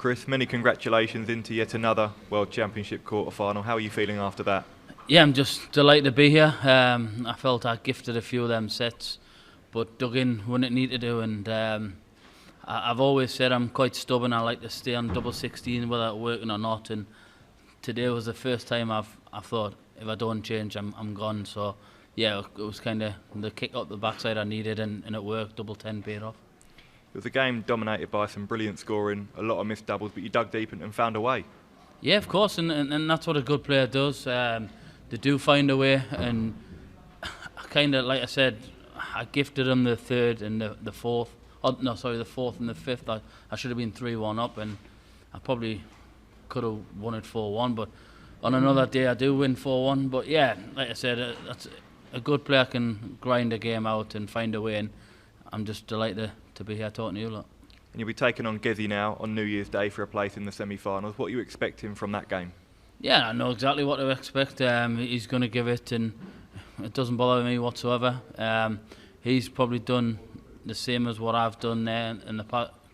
Chris, many congratulations into yet another World Championship quarter-final. How are you feeling after that? Yeah, I'm just delighted to be here. I felt I gifted a few of them sets, but dug in when it needed to, and I've always said I'm quite stubborn. I like to stay on double 16 whether it's working or not, and today was the first time I thought if I don't change I'm gone. So yeah, it was kind of the kick up the backside I needed, and it worked. Double 10 paid off. It was a game dominated by some brilliant scoring, a lot of missed doubles, but you dug deep and found a way. Yeah, of course, and that's what a good player does. They do find a way, and kind of like I said, I gifted them the third and the fourth. Oh, no, sorry, the fourth and the fifth. I should have been 3-1 up, and I probably could have won it 4-1. But on another day, I do win 4-1. But yeah, like I said, that's a good player can grind a game out and find a way, and I'm just delighted to be here talking to you lot. And you'll be taking on Gezi now on New Year's Day for a place in the semi-finals. What are you expecting from that game? Yeah, I know exactly what to expect. He's going to give it, and it doesn't bother me whatsoever. He's probably done the same as what I've done there in the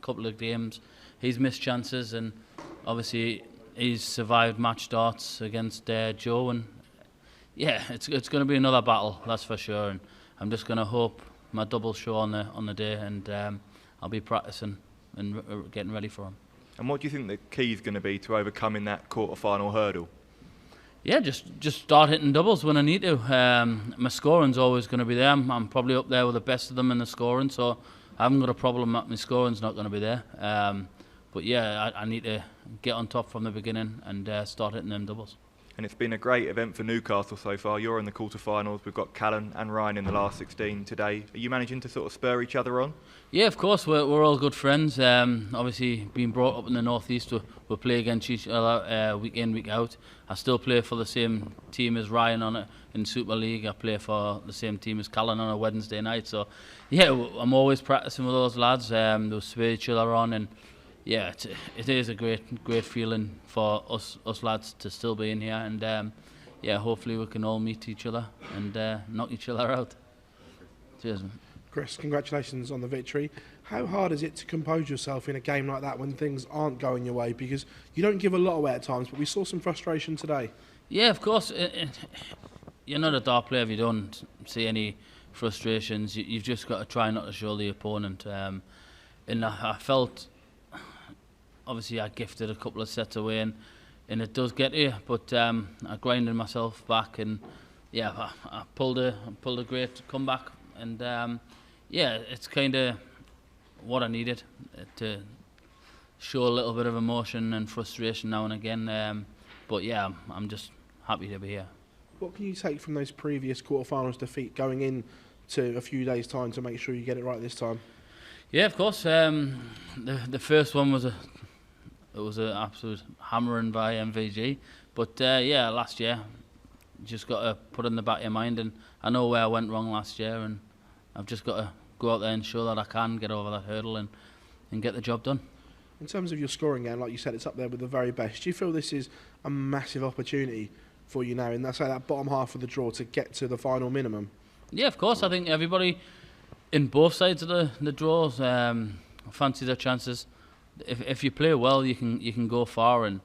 couple of games. He's missed chances, and obviously he's survived match darts against Joe. And yeah, it's going to be another battle, that's for sure. And I'm just going to hope my double show on the day, and I'll be practicing and getting ready for him. And what do you think the key is going to be to overcoming that quarter-final hurdle? Yeah, just start hitting doubles when I need to. My scoring's always going to be there. I'm probably up there with the best of them in the scoring, so I haven't got a problem that my scoring's not going to be there. But yeah, I need to get on top from the beginning and start hitting them doubles. And it's been a great event for Newcastle so far. You're in the quarter-finals. We've got Callan and Ryan in the last 16 today. Are you managing to sort of spur each other on? Yeah, of course. We're all good friends. Obviously, being brought up in the northeast, we play against each other week in, week out. I still play for the same team as Ryan on it in Super League. I play for the same team as Callan on a Wednesday night. So yeah, I'm always practicing with those lads. They'll spur each other on, and yeah, it is a great feeling for us lads to still be in here, and yeah, hopefully we can all meet each other and knock each other out. Cheers, man. Chris, congratulations on the victory. How hard is it to compose yourself in a game like that when things aren't going your way? Because you don't give a lot away at times, but we saw some frustration today. Yeah, of course. You're not a dart player if you don't see any frustrations. You've just got to try not to show the opponent. And I felt, obviously I gifted a couple of sets away, and it does get to you, but I grinded myself back, and yeah, I pulled a great comeback, and yeah, it's kind of what I needed to show a little bit of emotion and frustration now and again, but yeah, I'm just happy to be here. What can you take from those previous quarterfinals defeat going in to a few days' time to make sure you get it right this time? Yeah, of course. The first one was an absolute hammering by MVG, but yeah, last year you just got to put it in the back of your mind, and I know where I went wrong last year, and I've just got to go out there and show that I can get over that hurdle and get the job done. In terms of your scoring game, like you said, it's up there with the very best. Do you feel this is a massive opportunity for you now in that bottom half of the draw to get to the final minimum? Yeah, of course. I think everybody in both sides of the draws fancy their chances. If you play well, you can go far, and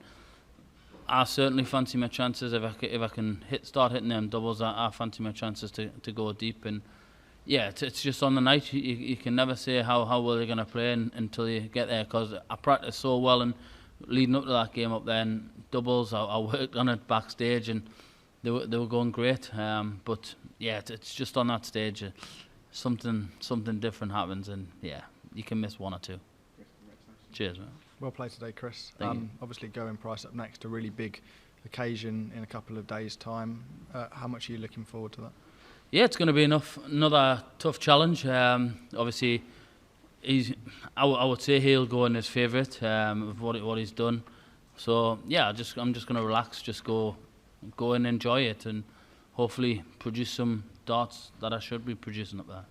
I certainly fancy my chances. If I can start hitting them doubles, I fancy my chances to go deep. And yeah, it's just on the night. You can never say how well you're going to play until you get there, because I practiced so well and leading up to that game up there, and doubles, I worked on it backstage, and they were going great. But yeah, it's just on that stage, something different happens, and yeah, you can miss one or two. Cheers, man. Well played today, Chris. Thank you. Obviously, Gerwyn Price up next, a really big occasion in a couple of days' time. How much are you looking forward to that? Yeah, it's going to be another tough challenge. Obviously, I would say he'll go in his favourite of what he's done. So yeah, I'm just going to relax, just go and enjoy it, and hopefully produce some darts that I should be producing up there.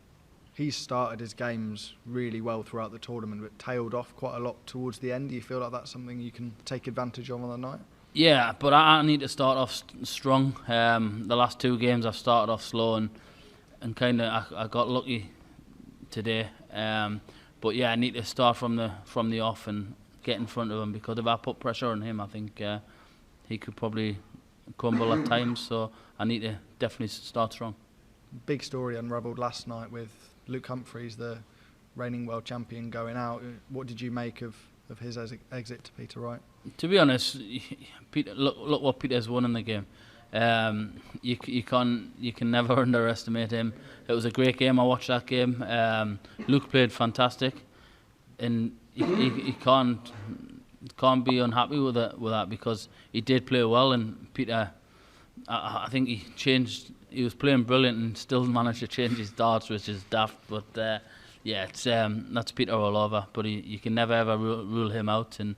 He's started his games really well throughout the tournament, but tailed off quite a lot towards the end. Do you feel like that's something you can take advantage of on the night? Yeah, but I need to start off strong. The last two games I've started off slow, and kind of I got lucky today. But yeah, I need to start from the off and get in front of him, because if I put pressure on him, I think he could probably crumble at times. So I need to definitely start strong. Big story unravelled last night with Luke Humphries, the reigning world champion, going out. What did you make of his exit to Peter Wright? To be honest, Peter, look what Peter's won in the game. You can never underestimate him. It was a great game. I watched that game. Luke played fantastic, and he can't be unhappy with that, because he did play well. And Peter, I think he changed. He was playing brilliant and still managed to change his darts, which is daft. But yeah, it's that's Peter all over. But you can never ever rule him out. And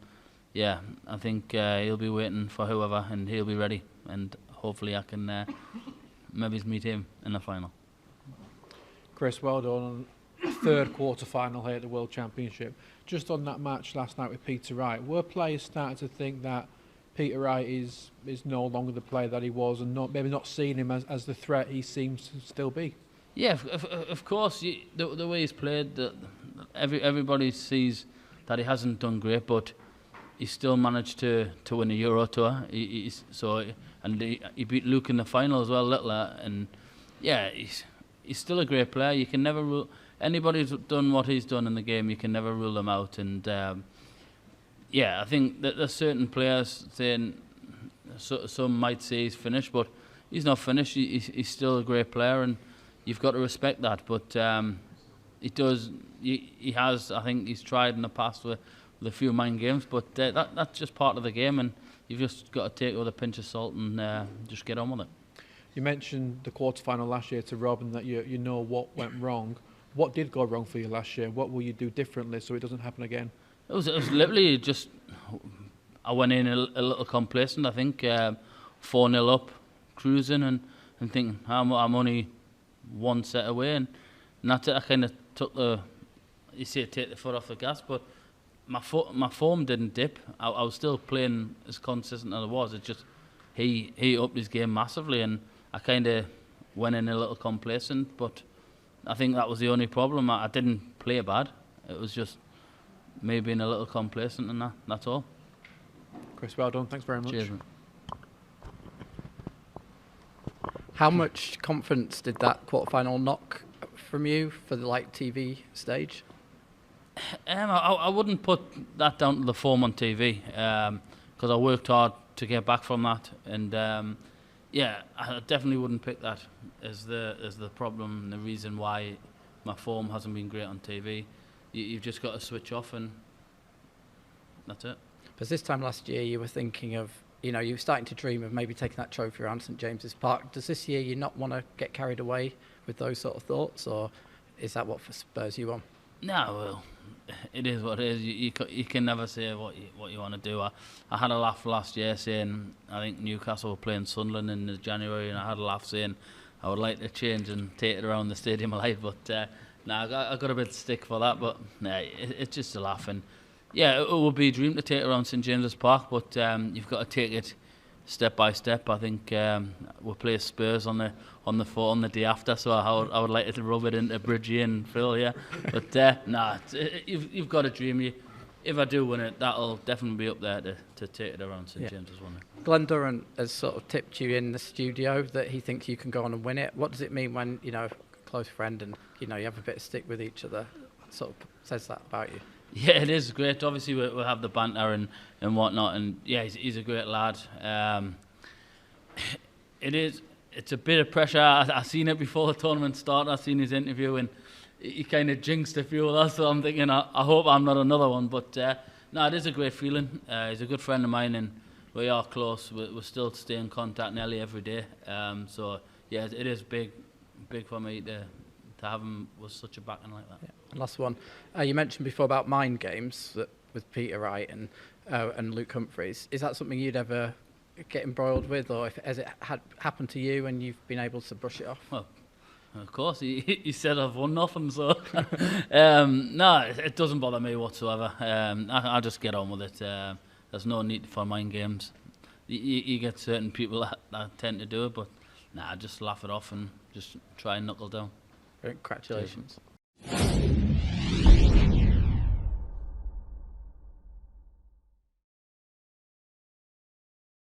yeah, I think he'll be waiting for whoever, and he'll be ready. And hopefully I can maybe meet him in the final. Chris, well done on third quarter-final here at the World Championship. Just on that match last night with Peter Wright, were players starting to think that Peter Wright is no longer the player that he was, and maybe not seeing him as the threat he seems to still be? Yeah, of course. The way he's played, everybody sees that he hasn't done great, but he still managed to win a Euro Tour. He beat Luke in the final as well, Littler, and yeah, he's still a great player. You can never rule anybody who's done what he's done in the game. You can never rule them out. And yeah, I think that there's certain players saying, some might say he's finished, but he's not finished. He's still a great player, and you've got to respect that. But he has. I think he's tried in the past with a few mind games, but that's just part of the game, and you've just got to take it with a pinch of salt and just get on with it. You mentioned the quarter-final last year to Rob, and that you know what went wrong. What did go wrong for you last year? What will you do differently so it doesn't happen again? It was literally just, I went in a little complacent. I think 4-0 up, cruising, and thinking I'm only one set away, and that's it. I kind of took take the foot off the gas, but my form didn't dip. I was still playing as consistent as I was. It's just he upped his game massively, and I kind of went in a little complacent. But I think that was the only problem. I didn't play bad. It was just me being a little complacent, and that's all. Chris, well done. Thanks very much. Cheers, mate. How much confidence did that quarterfinal knock from you for the TV stage? I wouldn't put that down to the form on TV, because I worked hard to get back from that, and yeah, I definitely wouldn't pick that as the problem and the reason why my form hasn't been great on TV. You've just got to switch off, and that's it. Because this time last year you were thinking of, you were starting to dream of maybe taking that trophy around St James's Park. Does this year you not want to get carried away with those sort of thoughts, or is that what spurs you on? No, well, it is what it is. You can never say what you want to do. I had a laugh last year saying I think Newcastle were playing Sunderland in January, and I had a laugh saying I would like to change and take it around the Stadium of Light, but I got a bit of stick for that. But it's just a laugh, and yeah, it would be a dream to take it around St James's Park, but you've got to take it step by step. I think we'll play Spurs on the day after, so I would like to rub it into Bridgie and Phil, yeah. But you've got a dream. If I do win it, that'll definitely be up there to take it around St James's one. Glenn Durrant has sort of tipped you in the studio that he thinks you can go on and win it. What does it mean when a close friend and you have a bit of stick with each other sort of says that about you? Yeah, it is great. Obviously, we'll have the banter and whatnot, and yeah, he's a great lad. It's a bit of pressure. I seen it before the tournament started. I seen his interview, and he kind of jinxed a few of us. So I'm thinking, I hope I'm not another one. But no, it is a great feeling. He's a good friend of mine, and we are close. We still stay in contact nearly every day. So yeah, it is big for me to have him with such a backing like that. Yeah. And last one, you mentioned before about mind games with Peter Wright and Luke Humphries. Is that something you'd ever get embroiled with, or has it happened to you and you've been able to brush it off? Well, of course, he said I've won nothing, so no, it doesn't bother me whatsoever. I just get on with it. There's no need for mind games. You get certain people that tend to do it, but I just laugh it off and just try and knuckle down. Congratulations.